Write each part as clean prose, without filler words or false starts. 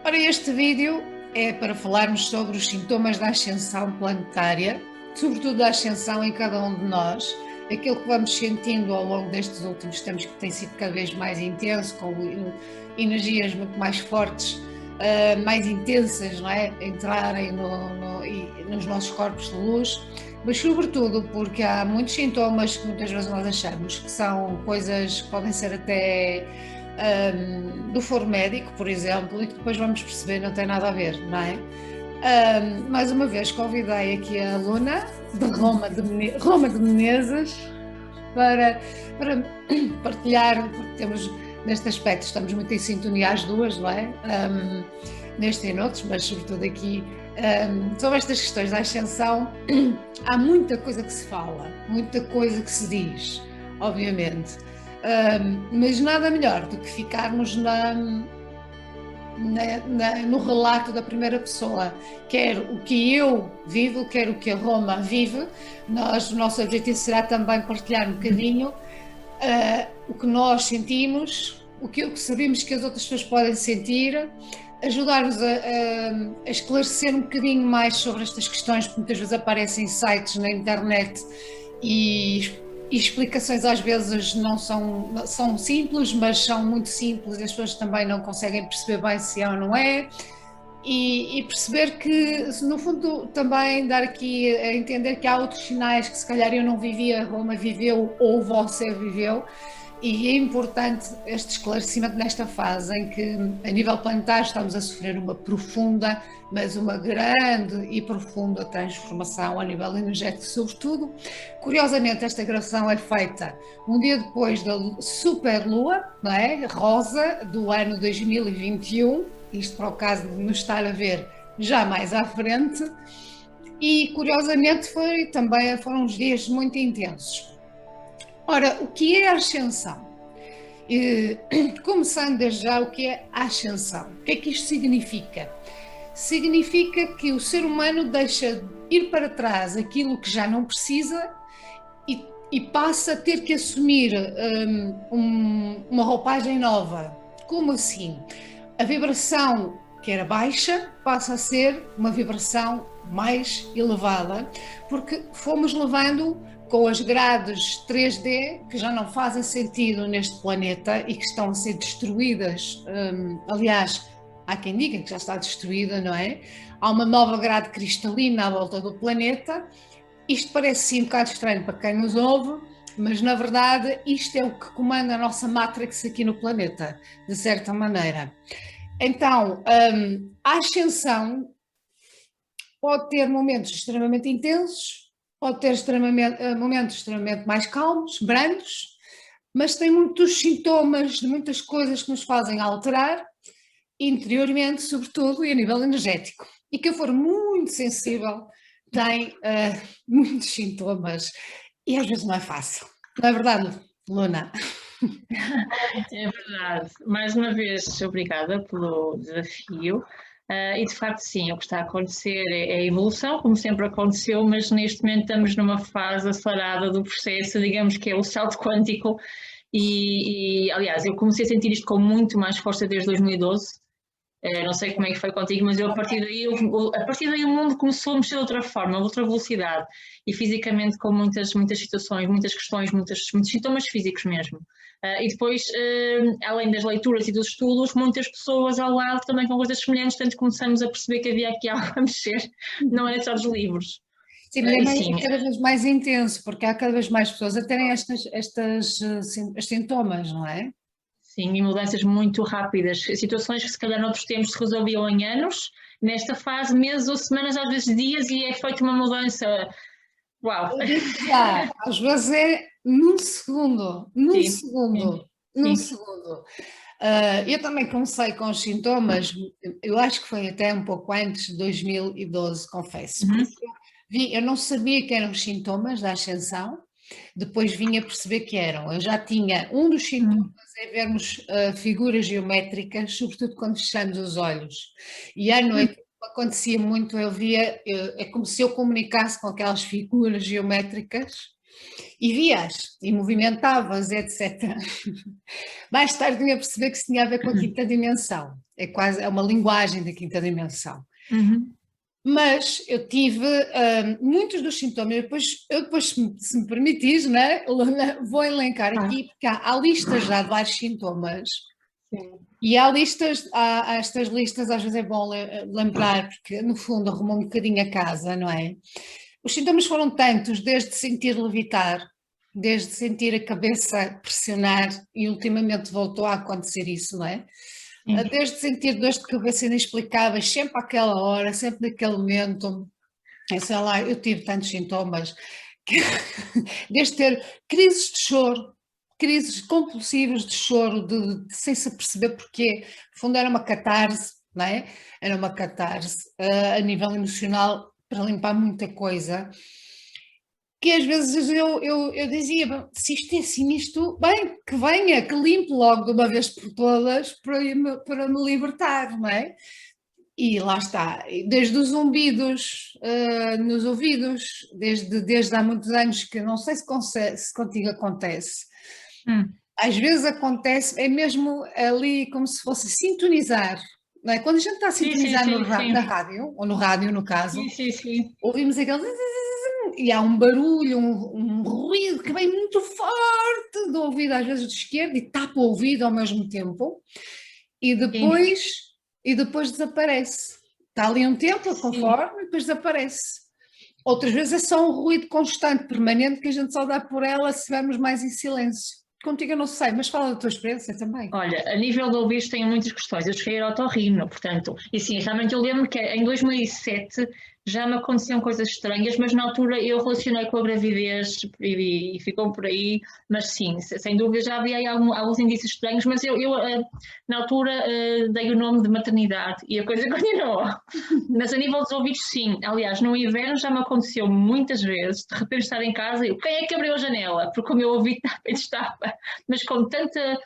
Ora, este vídeo é para falarmos sobre os sintomas da ascensão planetária, sobretudo da ascensão em cada um de nós, aquilo que vamos sentindo ao longo destes últimos tempos, que tem sido cada vez mais intenso, com energias muito mais fortes, mais intensas, não é? Entrarem nos nossos corpos de luz, mas sobretudo porque há muitos sintomas que muitas vezes nós achamos que são coisas que podem ser até do foro médico, por exemplo, e que depois vamos perceber não tem nada a ver, não é? Mais uma vez convidei aqui a Luna de Roma de Menezes para partilhar, porque temos neste aspecto, estamos muito em sintonia as duas, não é? Neste e noutros, mas sobretudo aqui sobre estas questões da ascensão. Há muita coisa que se fala, muita coisa que se diz, obviamente. Mas nada melhor do que ficarmos no relato da primeira pessoa, quer o que eu vivo, quer o que a Roma vive. O nosso objetivo será também partilhar um bocadinho o que nós sentimos, o que sabemos que as outras pessoas podem sentir, ajudar-nos a esclarecer um bocadinho mais sobre estas questões, que muitas vezes aparecem em sites na internet e explicações às vezes não são simples, mas são muito simples e as pessoas também não conseguem perceber bem se é ou não é. E perceber que, no fundo, também dar aqui a entender que há outros sinais que se calhar eu não vivia, Roma viveu ou você viveu, e é importante este esclarecimento nesta fase em que, a nível planetário, estamos a sofrer uma profunda, mas uma grande e profunda transformação a nível energético, sobretudo. Curiosamente, esta gravação é feita um dia depois da superlua, não é? Rosa, do ano 2021, isto para o caso de nos estar a ver já mais à frente, e curiosamente foram uns dias muito intensos. Ora, o que é a ascensão? Começando desde já, o que é a ascensão? O que é que isto significa? Significa que o ser humano deixa ir para trás aquilo que já não precisa e passa a ter que assumir uma roupagem nova. Como assim? A vibração que era baixa passa a ser uma vibração mais elevada, porque fomos levando com as grades 3D que já não fazem sentido neste planeta e que estão a ser destruídas. Aliás, há quem diga que já está destruída, não é? Há uma nova grade cristalina à volta do planeta. Isto parece sim um bocado estranho para quem nos ouve, mas na verdade isto é o que comanda a nossa Matrix aqui no planeta, de certa maneira. Então, a ascensão pode ter momentos extremamente intensos, pode ter momentos extremamente mais calmos, brandos, mas tem muitos sintomas de muitas coisas que nos fazem alterar interiormente, sobretudo, e a nível energético. E quem for muito sensível tem muitos sintomas e às vezes não é fácil. Não é verdade, Luna? É verdade. Mais uma vez, obrigada pelo desafio. E de facto, sim, o que está a acontecer é a evolução, como sempre aconteceu, mas neste momento estamos numa fase acelerada do processo, digamos que é o salto quântico. Aliás, eu comecei a sentir isto com muito mais força desde 2012. Não sei como é que foi contigo, mas a partir daí o mundo começou a mexer de outra forma, a outra velocidade, e fisicamente com muitas situações, muitas questões, muitos sintomas físicos mesmo. E depois, além das leituras e dos estudos, muitas pessoas ao lado também com coisas semelhantes, portanto começamos a perceber que havia aqui algo a mexer, não é só dos livros. Sim, mas é cada vez mais intenso, porque há cada vez mais pessoas a terem estes sintomas, não é? Sim, e mudanças muito rápidas, situações que se calhar noutros tempos se resolviam em anos, nesta fase meses ou semanas, às vezes dias, e é feita uma mudança. Uau! Já, às vezes é num segundo, num segundo. Eu também comecei com os sintomas, eu acho que foi até um pouco antes de 2012, confesso, porque eu não sabia que eram os sintomas da ascensão, depois vim a perceber que eram. Eu já tinha, um dos sintomas é vermos figuras geométricas, sobretudo quando fechamos os olhos, e à noite acontecia muito, é como se eu comunicasse com aquelas figuras geométricas e vias, e movimentavas, etc. Mais tarde vim a perceber que isso tinha a ver com a quinta dimensão, é uma linguagem da quinta dimensão. Uhum. Mas eu tive muitos dos sintomas, eu depois, se me permitires, né, vou elencar aqui, porque há listas já de vários sintomas. Sim. E há estas listas, às vezes é bom lembrar, porque no fundo arruma um bocadinho a casa, não é? Os sintomas foram tantos, desde sentir levitar, desde sentir a cabeça pressionar, e ultimamente voltou a acontecer isso, não é? Sim. Desde sentir dores de cabeça inexplicáveis, sempre àquela hora, sempre naquele momento, sei lá, eu tive tantos sintomas, desde ter crises de choro, crises compulsivas de choro, sem se perceber porquê, no fundo era uma catarse, não é? Era uma catarse a nível emocional para limpar muita coisa, que às vezes eu dizia, se isto é assim, isto, bem, que venha, que limpe logo de uma vez por todas para me libertar, não é? E lá está, desde os zumbidos nos ouvidos, desde há muitos anos, que não sei se contigo acontece. Às vezes acontece, é mesmo ali como se fosse sintonizar, não é? Quando a gente está a sintonizar na rádio, ou no rádio no caso, ouvimos aquele e há um barulho, um ruído que vem muito forte do ouvido, às vezes do esquerdo, e tapa o ouvido ao mesmo tempo, e depois desaparece. Está ali um tempo, conforme, e depois desaparece. Outras vezes é só um ruído constante, permanente, que a gente só dá por ela se estivermos mais em silêncio. Contigo eu não sei, mas fala da tua experiência também. Olha, a nível de ouvidos tenho muitas questões. Eu cheguei ao otorrino, portanto, e sim, realmente eu lembro que em 2007 já me aconteciam coisas estranhas, mas na altura eu relacionei com a gravidez e ficou por aí, mas sim, sem dúvida já havia aí alguns indícios estranhos, mas eu na altura dei o nome de maternidade e a coisa continuou. Mas a nível dos ouvidos, sim. Aliás, no inverno já me aconteceu muitas vezes, de repente estar em casa e quem é que abriu a janela? Porque o meu ouvido estava, mas com tanta...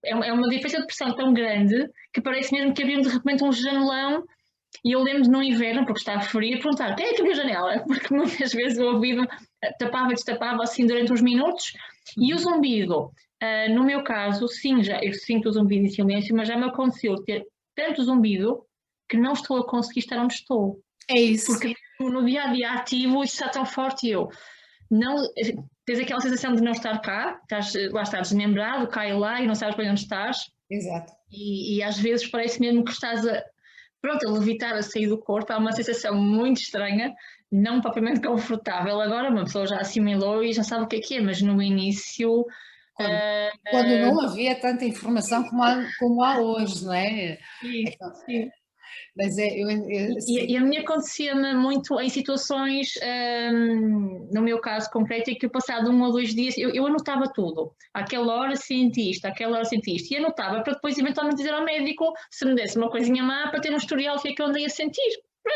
É uma diferença de pressão tão grande que parece mesmo que abriam de repente um janelão. E eu lembro no inverno, porque estava frio, a perguntar quem é que abriu a janela? Porque muitas vezes o ouvido tapava e destapava assim durante uns minutos. E o zumbido, no meu caso, sim, eu sinto o zumbido em silêncio, mas já me aconteceu ter tanto zumbido que não estou a conseguir estar onde estou. É isso. Porque no dia a dia ativo isso está tão forte e eu não. Tens aquela sensação de não estar cá, lá estás desmembrado, cai lá e não sabes bem onde estás. Exato. E às vezes parece mesmo que estás a levitar, a sair do corpo. É uma sensação muito estranha, não propriamente confortável. Agora uma pessoa já assimilou e já sabe o que é, mas no início... Quando não havia tanta informação como há hoje, não é? Sim. Mas E a mim acontecia-me muito em situações, no meu caso concreto, em que eu passado 1 ou 2 dias, eu anotava tudo. Àquela hora senti isto, àquela hora senti isto. E anotava para depois eventualmente dizer ao médico se me desse uma coisinha má para ter um historial do que é que eu andei a sentir.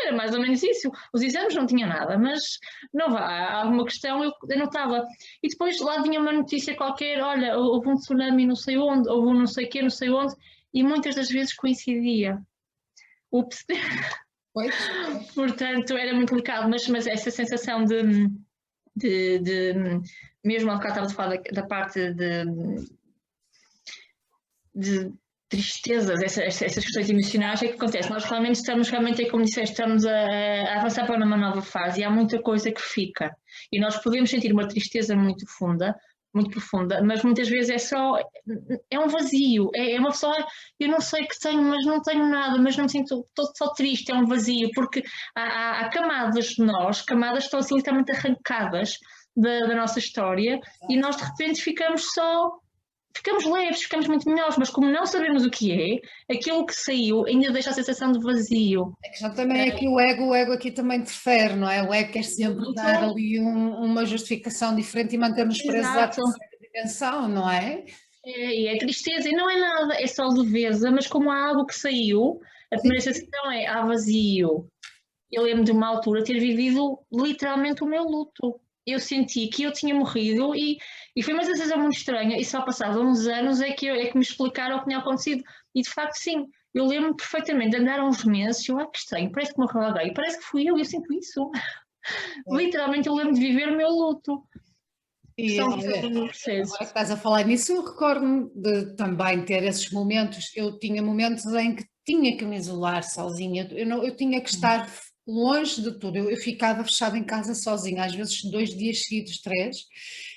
Era mais ou menos isso. Os exames não tinham nada, mas não vá, há alguma questão, eu anotava. E depois lá vinha uma notícia qualquer, olha, houve um tsunami não sei onde, houve um não sei quê, não sei onde, e muitas das vezes coincidia. Ups. Portanto, era muito delicado, mas essa sensação de mesmo há bocado estava a falar da parte de tristezas, essas questões emocionais, é que acontece. Nós realmente estamos, como disseste, estamos a avançar para uma nova fase e há muita coisa que fica. E nós podemos sentir uma tristeza muito profunda, mas muitas vezes é um vazio, é uma pessoa, eu não sei o que tenho, mas não tenho nada, mas não me sinto, estou só triste, é um vazio, porque há camadas de nós, camadas que estão assim literalmente arrancadas da nossa história e nós de repente ficamos leves, ficamos muito melhores, mas como não sabemos o que é, aquilo que saiu ainda deixa a sensação de vazio. A questão também é que o ego aqui também interfere, não é? O ego quer sempre dar ali uma justificação diferente e manter-nos presos à terceira dimensão, não é? E é tristeza, e não é nada, é só leveza, mas como há algo que saiu, a primeira sensação é há vazio. Eu lembro de uma altura ter vivido literalmente o meu luto. Eu senti que eu tinha morrido e foi uma sensação muito estranha e só passados uns anos é que me explicaram o que tinha acontecido e de facto sim, eu lembro perfeitamente de andar uns meses e eu, que estranho, parece que morreu alguém, parece que fui eu sinto isso. Literalmente eu lembro de viver o meu luto. que E são olha, no agora processo. que estás a falar nisso, eu recordo-me de também ter esses momentos. Eu tinha momentos em que tinha que me isolar sozinha, eu tinha que estar longe de tudo. Eu ficava fechada em casa sozinha, às vezes 2 dias seguidos, 3,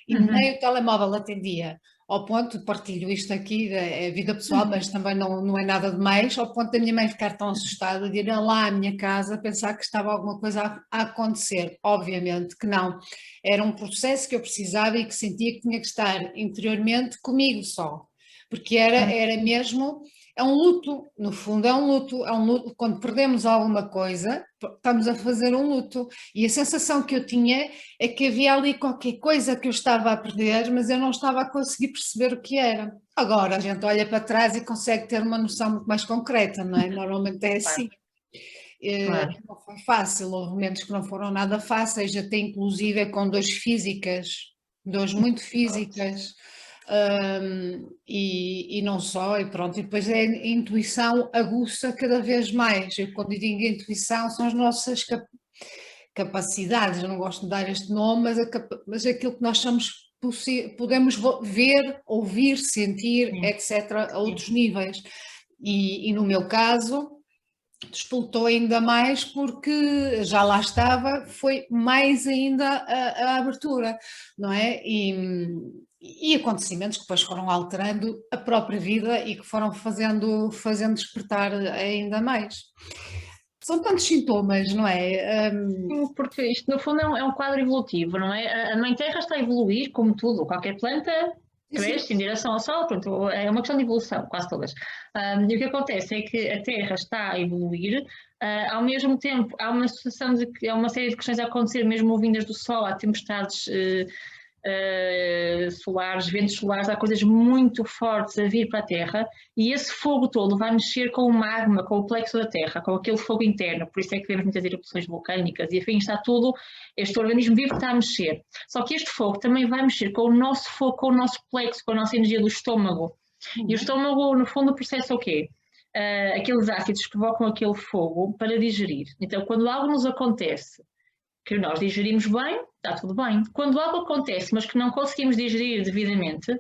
e nem o telemóvel atendia. Ao ponto, partilho isto aqui, é vida pessoal, mas também não é nada de mais, ao ponto da minha mãe ficar tão assustada de ir lá à minha casa pensar que estava alguma coisa a acontecer. Obviamente que não. Era um processo que eu precisava e que sentia que tinha que estar interiormente comigo só, porque era mesmo, é um luto, no fundo é um luto, quando perdemos alguma coisa, estamos a fazer um luto, e a sensação que eu tinha é que havia ali qualquer coisa que eu estava a perder, mas eu não estava a conseguir perceber o que era. Agora a gente olha para trás e consegue ter uma noção muito mais concreta, não é? Normalmente é assim. Claro. Não foi fácil, houve momentos que não foram nada fáceis, até inclusive com dores físicas, dores muito físicas, e não só, e pronto, e depois é a intuição aguça cada vez mais. Eu quando digo intuição são as nossas capacidades, eu não gosto de dar este nome, mas aquilo que nós somos, podemos ver, ouvir, sentir, Sim. etc., a outros níveis. E no meu caso, despoltou ainda mais porque já lá estava, foi mais ainda a abertura, não é? E acontecimentos que depois foram alterando a própria vida e que foram fazendo despertar ainda mais. São tantos sintomas, não é? Sim, porque isto no fundo é um quadro evolutivo, não é? A Mãe Terra está a evoluir, como tudo, qualquer planta Sim, cresce em direção ao Sol, pronto, é uma questão de evolução, quase todas. E o que acontece é que a Terra está a evoluir, ao mesmo tempo há uma situação de que há uma série de questões a acontecer, mesmo vindas do Sol, há tempestades solares, ventos solares, há coisas muito fortes a vir para a Terra e esse fogo todo vai mexer com o magma, com o plexo da Terra, com aquele fogo interno, por isso é que vemos muitas erupções vulcânicas e afim, está tudo, este organismo vivo está a mexer. Só que este fogo também vai mexer com o nosso fogo, com o nosso plexo, com a nossa energia do estômago. E o estômago, no fundo, o processo é o quê? Aqueles ácidos que provocam aquele fogo para digerir. Então, quando algo nos acontece que nós digerimos bem, está tudo bem. Quando algo acontece, mas que não conseguimos digerir devidamente,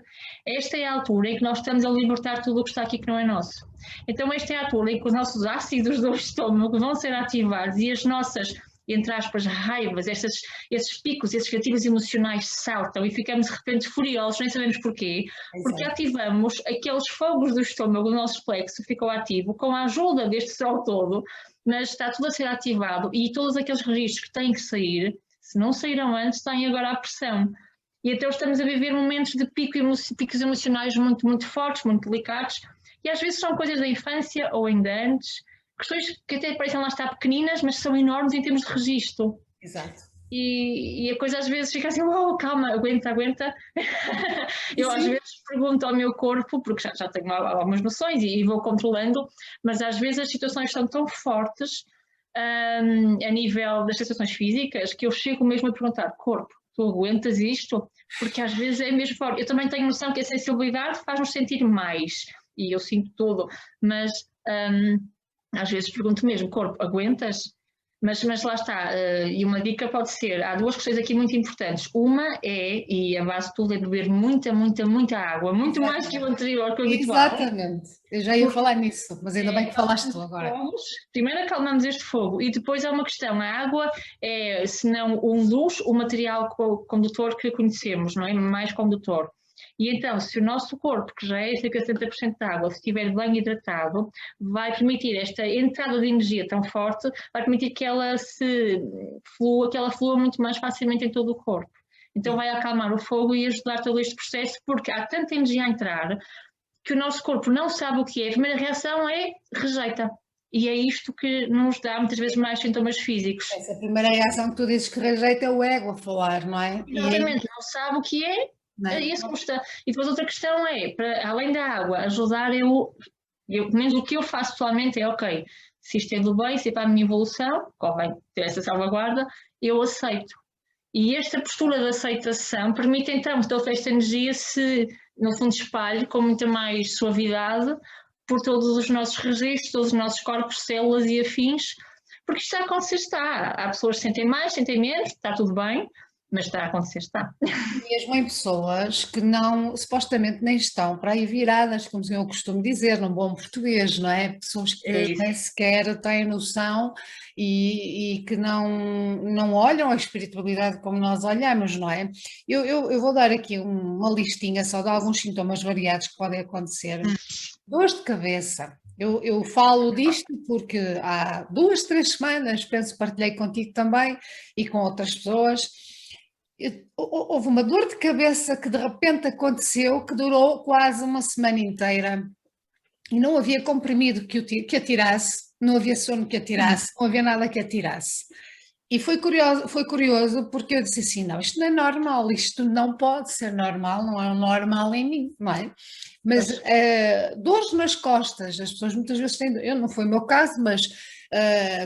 esta é a altura em que nós estamos a libertar tudo o que está aqui que não é nosso. Então, esta é a altura em que os nossos ácidos do estômago vão ser ativados e as nossas, entre aspas, raivas, esses picos, esses gatilhos emocionais saltam e ficamos de repente furiosos, nem sabemos porquê, porque ativamos aqueles fogos do estômago, o nosso plexo ficou ativo com a ajuda deste sol todo, mas está tudo a ser ativado e todos aqueles registros que têm que sair, se não saíram antes, têm agora a pressão. E então estamos a viver momentos de picos emocionais muito, muito fortes, muito delicados, e às vezes são coisas da infância ou ainda antes, questões que até parecem lá estar pequeninas, mas são enormes em termos de registro. exato. E a coisa às vezes fica assim, oh, calma, aguenta, aguenta. Eu às vezes pergunto ao meu corpo, porque já tenho algumas noções e vou controlando, mas às vezes as situações são tão fortes a nível das sensações físicas que eu chego mesmo a perguntar, corpo, tu aguentas isto? Porque às vezes é mesmo forte. Eu também tenho noção que a sensibilidade faz-nos sentir mais, e eu sinto tudo, mas às vezes pergunto mesmo, corpo, aguentas? Mas lá está, e uma dica pode ser, há duas questões aqui muito importantes. Uma é, e a base de tudo é beber muita, muita, muita água, muito mais que o anterior, que o habitual. Exatamente, eu já ia falar nisso, mas ainda bem que falaste tu agora. Primeiro acalmamos este fogo e depois há uma questão, a água é, se não um dos, o material condutor que conhecemos, não é? Mais condutor. E então, se o nosso corpo, que já é cerca de 70% de água, se estiver bem hidratado, vai permitir esta entrada de energia tão forte, vai permitir que ela flua muito mais facilmente em todo o corpo. Então vai acalmar o fogo e ajudar todo este processo, porque há tanta energia a entrar que o nosso corpo não sabe o que é. A primeira reação é rejeita. E é isto que nos dá muitas vezes mais sintomas físicos. Essa primeira reação que tu dizes que rejeita é o ego a falar, não é? Exatamente, não sabe o que é, e isso custa. E depois outra questão é, para, além da água, ajudar pelo menos o que eu faço pessoalmente é, ok, se isto é do bem, se é para a minha evolução, convém ter essa salvaguarda, eu aceito. E esta postura de aceitação permite então que toda esta energia se, no fundo, espalhe com muita mais suavidade por todos os nossos registros, todos os nossos corpos, células e afins, porque isto está a acontecer, está. Há pessoas que sentem mais, sentem menos, está tudo bem, Mas está a acontecer, está. Mesmo em pessoas que não, supostamente nem estão para aí viradas, como eu costumo dizer, num bom português, não é? Pessoas que É isso. nem sequer têm noção e que não olham a espiritualidade como nós olhamos, não é? Eu vou dar aqui uma listinha só de alguns sintomas variados que podem acontecer. Dores de cabeça. Eu falo disto porque há 2, 3 semanas, penso, partilhei contigo também e com outras pessoas. Houve uma dor de cabeça que de repente aconteceu, que durou quase uma semana inteira e não havia comprimido que atirasse, não havia sono que atirasse, não havia nada que atirasse. E foi curioso porque eu disse assim, não, isto não é normal, isto não pode ser normal, não é um normal em mim, não é? Mas dores nas costas, as pessoas muitas vezes têm, eu não foi o meu caso, mas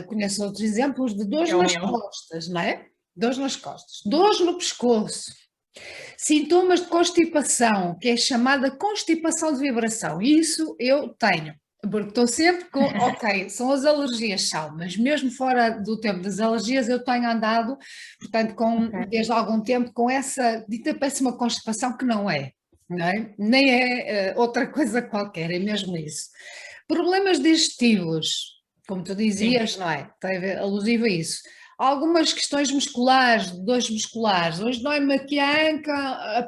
conheço outros exemplos de dores É o nas meu. costas, não é? Dores nas costas, dores no pescoço, sintomas de constipação, que é chamada constipação de vibração, isso eu tenho. Porque estou sempre com, ok, são as alergias, são, mas mesmo fora do tempo das alergias eu tenho andado, portanto, desde algum tempo com essa dita péssima constipação que não é, não é? Nem é outra coisa qualquer, é mesmo isso. Problemas digestivos, como tu Sim. dizias, não é? Tem alusivo a isso. Algumas questões musculares, dores musculares. Hoje dói-me aqui a anca,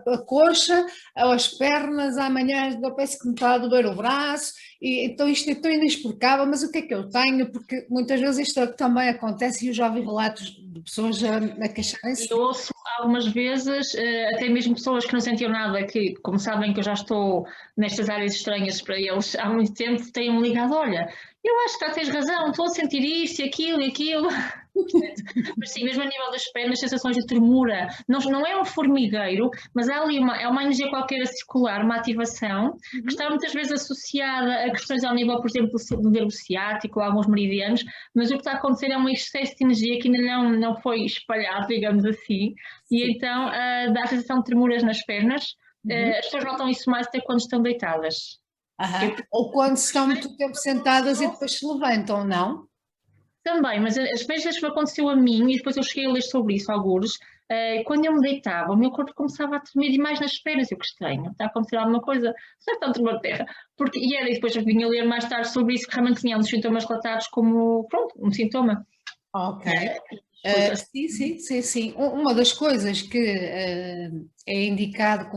a coxa, as pernas, amanhã parece que me está a doer o braço, e então isto é tão inexplicável, mas o que é que eu tenho? Porque muitas vezes isto também acontece e eu já ouvi relatos de pessoas a queixarem-se. Eu ouço algumas vezes, até mesmo pessoas que não sentiam nada, que, como sabem que eu já estou nestas áreas estranhas para eles há muito tempo, têm-me ligado, olha, eu acho que tens razão, estou a sentir isto e aquilo e aquilo. Mas sim, mesmo a nível das pernas, sensações de tremura, não é um formigueiro, mas há ali uma energia qualquer a circular, uma ativação, que está muitas vezes associada a questões ao nível, por exemplo, do nervo ciático, a alguns meridianos, mas o que está a acontecer é um excesso de energia que ainda não foi espalhado, digamos assim, e então dá a sensação de tremuras nas pernas. As pessoas notam isso mais até quando estão deitadas. Ou quando estão muito tempo sentadas e depois se levantam, não? Também, mas as vezes que me aconteceu a mim, e depois eu cheguei a ler sobre isso, alguns, quando eu me deitava, o meu corpo começava a tremer demais nas pernas, eu que estranho, está a acontecer alguma coisa, será que está a tremer a terra? E depois eu vinha a ler mais tarde sobre isso, que realmente tinha um dos sintomas relatados como, pronto, um sintoma. Ok. Sim. Uma das coisas que é indicado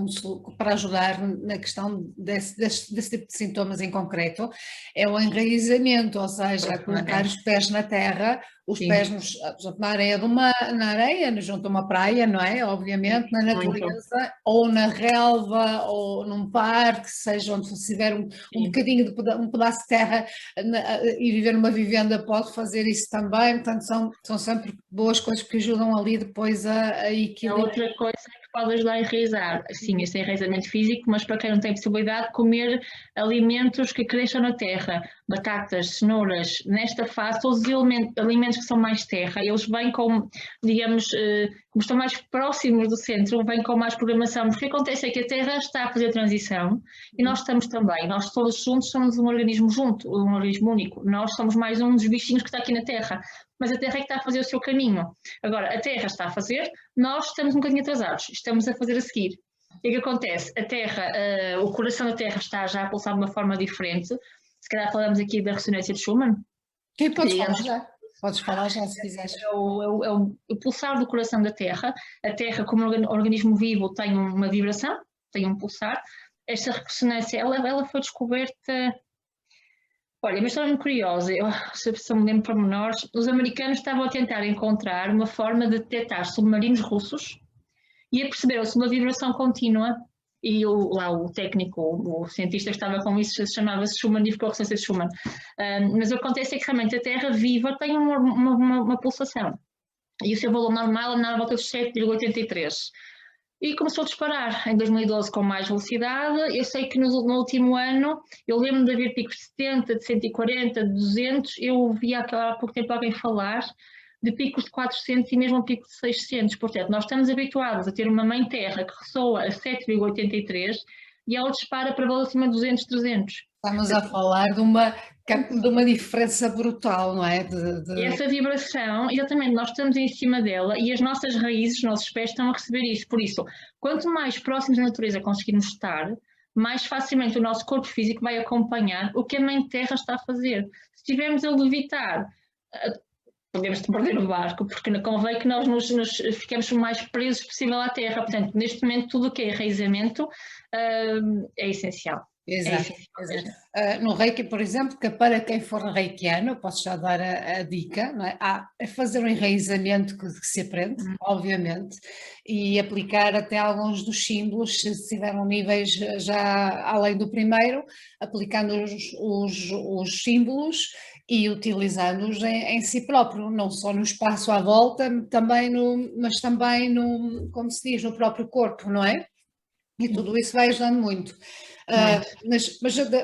para ajudar na questão desse tipo de sintomas em concreto é o enraizamento, ou seja, colocar os pés na terra, os pés por exemplo, na areia na areia, junto a uma praia, não é? Obviamente, na natureza, ou na relva, ou num parque, seja onde se tiver um bocadinho de um pedaço de terra e viver numa vivenda pode fazer isso também, portanto são sempre boas coisas que ajudam ali depois a equilibrar. Outra coisa que pode ajudar a enraizar, sim, este é enraizamento físico, mas para quem não tem possibilidade, comer alimentos que cresçam na terra, batatas, cenouras, nesta fase, todos os alimentos que são mais terra, eles vêm com, digamos, como estão mais próximos do centro, vêm com mais programação, porque o que acontece é que a terra está a fazer a transição e nós estamos também, nós todos juntos somos um organismo junto, um organismo único, nós somos mais um dos bichinhos que está aqui na terra, mas a terra é que está a fazer o seu caminho. Agora, a terra está a fazer, nós estamos um bocadinho atrasados, estamos a fazer a seguir. E o que acontece? A terra, o coração da terra está já a pulsar de uma forma diferente. Se calhar falamos aqui da ressonância de Schumann. Quem podes falar já? Podes falar já se quiseres. É o pulsar do coração da terra. A terra, como organismo vivo, tem uma vibração, tem um pulsar. Esta ressonância, ela foi descoberta... Olha, uma história muito curiosa, se eu me lembro para menores, os americanos estavam a tentar encontrar uma forma de detectar submarinos russos e perceberam-se uma vibração contínua e o técnico, o cientista que estava com isso chamava-se Schumann e ficou a ressonância de Schumann. Mas o que acontece é que realmente a Terra viva tem uma pulsação e o seu valor normal anda à volta dos 7,83. E começou a disparar em 2012 com mais velocidade. Eu sei que no último ano, eu lembro de haver picos de 70, de 140, de 200. Eu vi há pouco tempo alguém falar de picos de 400 e mesmo picos de 600. Portanto, nós estamos habituados a ter uma mãe terra que ressoa a 7,83 e ela dispara para valor acima de 200, 300. Estamos a falar de uma diferença brutal, não é? E essa vibração, exatamente, nós estamos em cima dela e as nossas raízes, os nossos pés estão a receber isso. Por isso, quanto mais próximos da natureza conseguirmos estar, mais facilmente o nosso corpo físico vai acompanhar o que a Mãe Terra está a fazer. Se estivermos a levitar, podemos perder o barco, porque convém que nós nos fiquemos o mais presos possível à Terra. Portanto, neste momento, tudo o que é enraizamento é essencial. Exato, exato. No Reiki, por exemplo, que para quem for reikiano, eu posso já dar a dica, não é? É fazer um enraizamento que se aprende, obviamente, e aplicar até alguns dos símbolos, se tiveram níveis já além do primeiro, aplicando os símbolos e utilizando-os em si próprio, não só no espaço à volta, mas também como se diz, no próprio corpo, não é? E tudo isso vai ajudando muito. Mas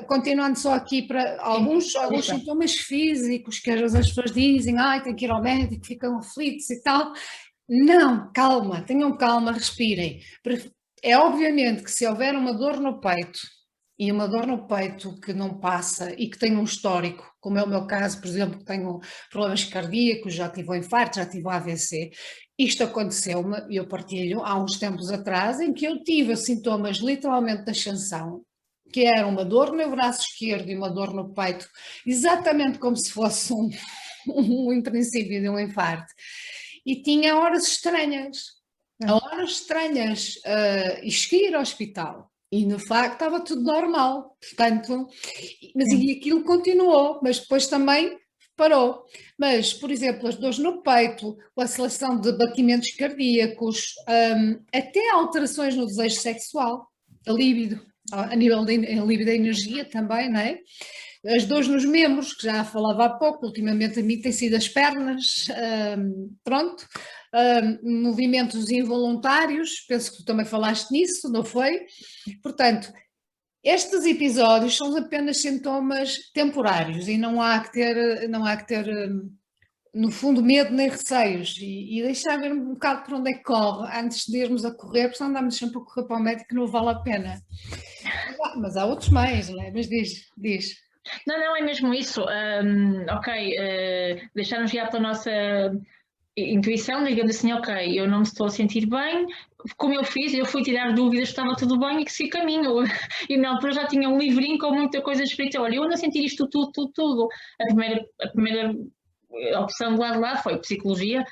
continuando só aqui para alguns sintomas físicos que às vezes as pessoas dizem, tem que ir ao médico, ficam aflitos e tal. Não, calma, tenham calma, respirem. É obviamente que se houver uma dor no peito, e uma dor no peito que não passa e que tem um histórico, como é o meu caso, por exemplo, que tenho problemas cardíacos, já tive um infarto, já tive um AVC, isto aconteceu-me, e eu partilho, há uns tempos atrás, em que eu tive sintomas literalmente de ascensão, que era uma dor no braço esquerdo e uma dor no peito, exatamente como se fosse um princípio de um infarto. E tinha horas estranhas, e cheguei a ir ao hospital. E no facto estava tudo normal, portanto, mas e aquilo continuou, mas depois também parou. Mas, por exemplo, as dores no peito, a aceleração de batimentos cardíacos, até alterações no desejo sexual, a libido, a nível de libido da energia também, não é? As dores nos membros, que já falava há pouco, ultimamente a mim tem sido as pernas, pronto, movimentos involuntários, penso que tu também falaste nisso, não foi? Portanto, estes episódios são apenas sintomas temporários e não há que ter, no fundo, medo nem receios e deixar ver um bocado por onde é que corre antes de irmos a correr, porque senão andamos sempre a correr para o médico que não vale a pena. Mas há outros meios, não é? Mas diz. Não, é mesmo isso. Deixar-nos guiar pela nossa intuição, digamos assim, ok, eu não me estou a sentir bem, como eu fiz, eu fui tirar dúvidas, estava tudo bem e que segui caminho. E na altura já tinha um livrinho com muita coisa escrita, olha, eu ando a sentir isto tudo. A primeira opção de lá foi psicologia,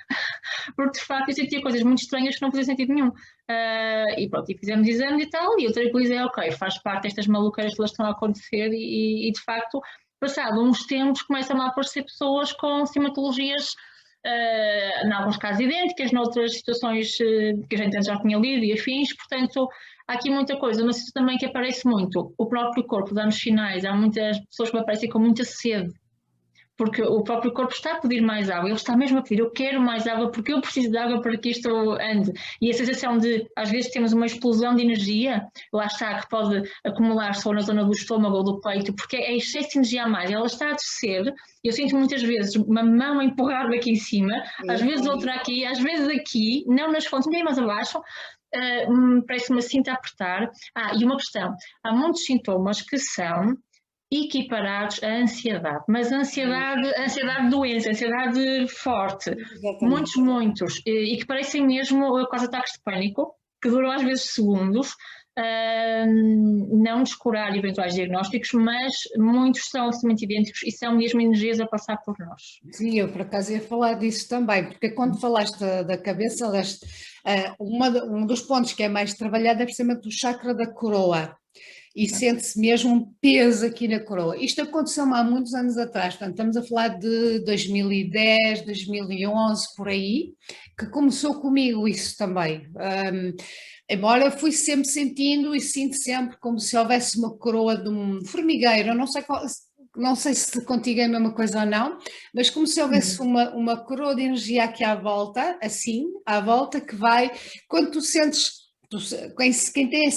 porque de facto eu sentia coisas muito estranhas que não fazia sentido nenhum. E pronto, e fizemos exames e tal, e eu tranquilizei, ok, faz parte destas malucas que elas estão a acontecer e de facto, passado uns tempos, começam a aparecer pessoas com sintomatologias, em alguns casos idênticas, noutras situações que a gente antes já tinha lido e afins, portanto, há aqui muita coisa. Não sei se também que aparece muito, o próprio corpo dá-nos sinais, há muitas pessoas que aparecem com muita sede, porque o próprio corpo está a pedir mais água, ele está mesmo a pedir, eu quero mais água porque eu preciso de água para que isto ande. E a sensação de, às vezes temos uma explosão de energia, lá está, que pode acumular-se ou na zona do estômago ou do peito, porque é excesso de energia a mais, ela está a descer, eu sinto muitas vezes uma mão a empurrar-me aqui em cima, às vezes outra aqui, às vezes aqui, não nas fontes, nem mais abaixo, parece uma cinta a apertar. E uma questão, há muitos sintomas que são equiparados à ansiedade, mas ansiedade doença, ansiedade forte, muitos, e que parecem mesmo quase ataques de pânico, que duram às vezes segundos, não descurar eventuais diagnósticos, mas muitos são absolutamente idênticos e são mesmo energias a passar por nós. Sim, eu por acaso ia falar disso também, porque quando falaste da cabeça, um dos pontos que é mais trabalhado é precisamente o chakra da coroa. E sente-se mesmo um peso aqui na coroa. Isto aconteceu-me há muitos anos atrás, portanto, estamos a falar de 2010, 2011, por aí, que começou comigo isso também. Embora eu fui sempre sentindo e sinto sempre como se houvesse uma coroa de um formigueiro, eu não sei se contigo é a mesma coisa ou não, mas como se houvesse uma coroa de energia aqui à volta, assim, à volta, que vai, quando tu sentes quem tem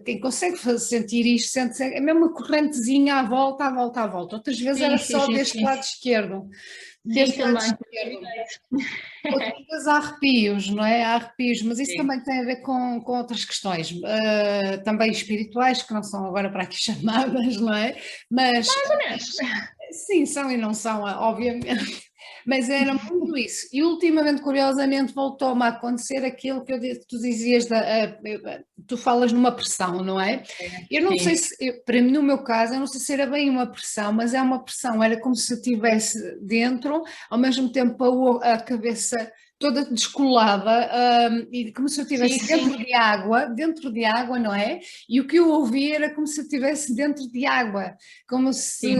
quem consegue sentir isto, sente é mesmo uma correntezinha à volta, à volta, à volta. Outras vezes era só deste lado esquerdo. Deste lado esquerdo. Outras vezes há arrepios, não é? Há arrepios, mas isso também tem a ver com outras questões, também espirituais, que não são agora para aqui chamadas, não é? Mas, mais ou menos. Sim, são e não são, obviamente. Mas era muito isso. E ultimamente, curiosamente, voltou-me a acontecer aquilo que tu dizias, tu falas numa pressão, não é? Eu não sei se, para mim, no meu caso, eu não sei se era bem uma pressão, mas é uma pressão, era como se eu estivesse dentro, ao mesmo tempo a cabeça toda descolada, e como se eu estivesse dentro de água, não é? E o que eu ouvia era como se eu estivesse dentro de água, como se,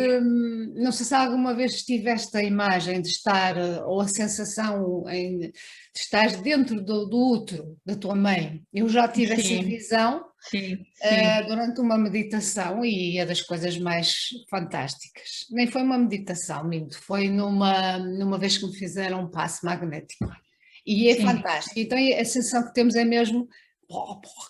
não sei se alguma vez tiveste a imagem de estar, ou a sensação de estar dentro do útero da tua mãe. Eu já tive essa visão durante uma meditação e é das coisas mais fantásticas. Nem foi uma meditação, minto, foi numa vez que me fizeram um passe magnético. E é fantástico. Então a sensação que temos é mesmo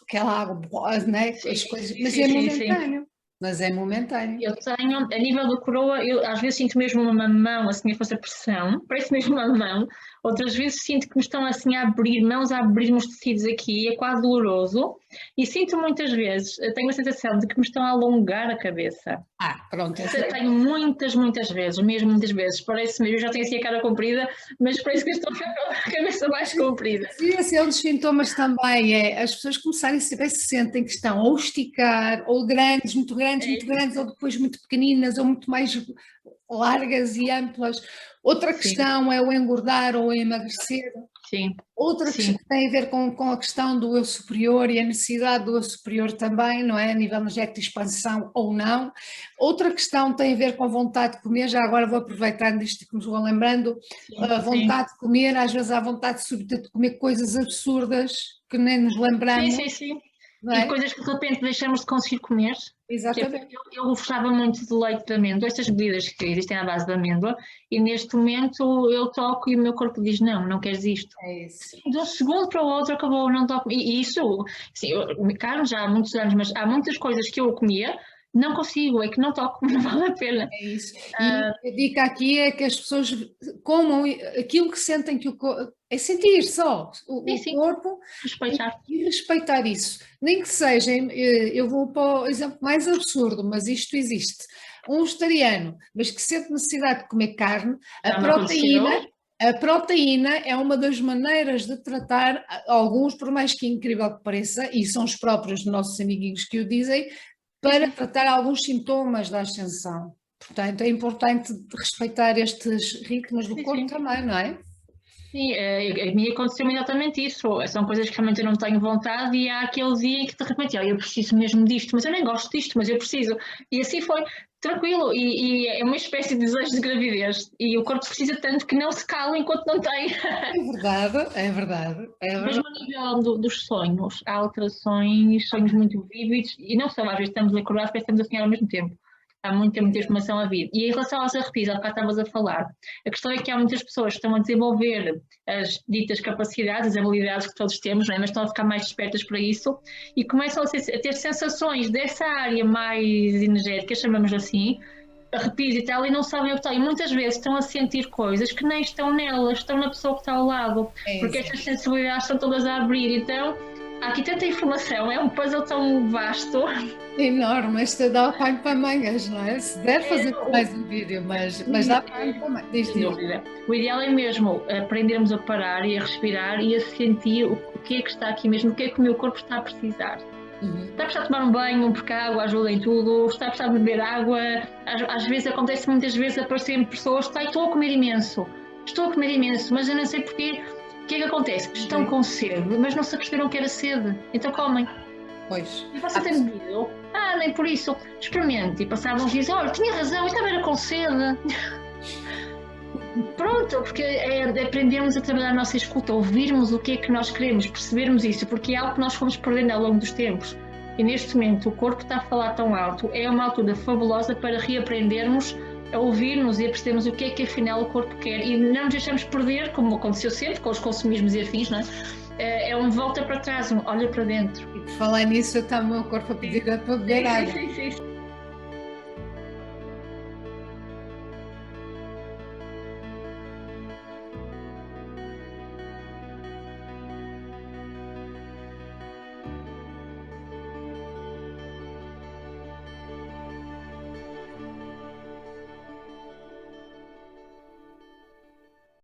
aquela água, né? As coisas, mas é momentâneo. Mas é momentâneo. Eu tenho, a nível da coroa, eu às vezes sinto mesmo uma mão assim a fazer pressão, parece mesmo uma mão. Outras vezes sinto que me estão assim a abrir mãos, a abrir os tecidos aqui, é quase doloroso. E sinto muitas vezes, tenho a sensação de que me estão a alongar a cabeça. Pronto. Tenho muitas vezes, mesmo muitas vezes. Parece-me, eu já tenho assim a cara comprida, mas parece que estou com a cabeça mais comprida. Sim, esse é um dos sintomas também, as pessoas começarem a saber se sentem que estão ou esticar, ou grandes, muito grandes, ou depois muito pequeninas, ou muito mais largas e amplas. Outra questão é o engordar ou emagrecer. Outra questão que tem a ver com a questão do eu superior e a necessidade do eu superior também, não é? A nível energético de expansão ou não. Outra questão tem a ver com a vontade de comer, já agora vou aproveitando isto que me vou lembrando, a vontade de comer, às vezes há vontade súbita de comer coisas absurdas que nem nos lembramos. Sim. E coisas que de repente deixamos de conseguir comer. Exatamente. Eu gostava muito de leite de amêndoa, estas bebidas que existem à base de amêndoa, e neste momento eu toco e o meu corpo diz não queres isto. É isso. De um segundo para o outro acabou, não toco. E isso, assim, carne já há muitos anos, mas há muitas coisas que eu comia, não consigo, é que não toco, não vale a pena. É isso. E a dica aqui é que as pessoas comam aquilo que sentem que é sentir só o corpo e respeitar isso. Nem que seja, eu vou para o exemplo mais absurdo, mas isto existe. Um vegetariano, mas que sente necessidade de comer carne, a proteína é uma das maneiras de tratar alguns, por mais que incrível que pareça, e são os próprios nossos amiguinhos que o dizem, para tratar alguns sintomas da ascensão. Portanto, é importante respeitar estes ritmos do corpo também, não é? Sim, a mim aconteceu exatamente isso. São coisas que realmente eu não tenho vontade e há aquele dia em que de repente eu preciso mesmo disto, mas eu nem gosto disto, mas eu preciso. E assim foi, tranquilo. E é uma espécie de desejo de gravidez. E o corpo precisa tanto que não se cala enquanto não tem. É verdade. Mesmo a nível dos sonhos, há alterações, sonhos muito vívidos, e não só, às vezes estamos acordados, parece que estamos a sonhar ao mesmo tempo. Há muita informação a vir. E em relação aos arrepios, há bocado estavas a falar, a questão é que há muitas pessoas que estão a desenvolver as ditas capacidades, as habilidades que todos temos, não é? Mas estão a ficar mais despertas para isso e começam a ter sensações dessa área mais energética, chamamos assim, arrepios e tal, e não sabem o que está. E muitas vezes estão a sentir coisas que nem estão nelas, estão na pessoa que está ao lado, porque estas sensibilidades estão todas a abrir. Então, há aqui tanta informação, é um puzzle tão vasto. Enorme, este dá pano para mangas, não é? Se der fazer mais um vídeo, mas dá pano para mangas. O ideal é mesmo aprendermos a parar e a respirar e a sentir o que é que está aqui mesmo, o que é que o meu corpo está a precisar. Está a precisar de tomar um banho, porque a água ajuda em tudo, está a precisar de beber água, às vezes acontece muitas vezes aparecerem pessoas, estou a comer imenso, mas eu não sei porquê. O que é que acontece? Estão com sede, mas não se aperceberam que era sede, então comem. Pois. E você tem bebido? Nem por isso. Experimente. E passavam uns dias, olha, tinha razão, eu estava era com sede. Pronto, porque é aprendermos a trabalhar a nossa escuta, ouvirmos o que é que nós queremos, percebermos isso, porque é algo que nós fomos perdendo ao longo dos tempos. E neste momento o corpo está a falar tão alto, é uma altura fabulosa para reaprendermos a ouvir-nos e a percebermos o que é que afinal o corpo quer e não nos deixamos perder, como aconteceu sempre com os consumismos e afins, não é? é um volta para trás, um olha para dentro. E por falar nisso, está o meu corpo a pedir para beber água.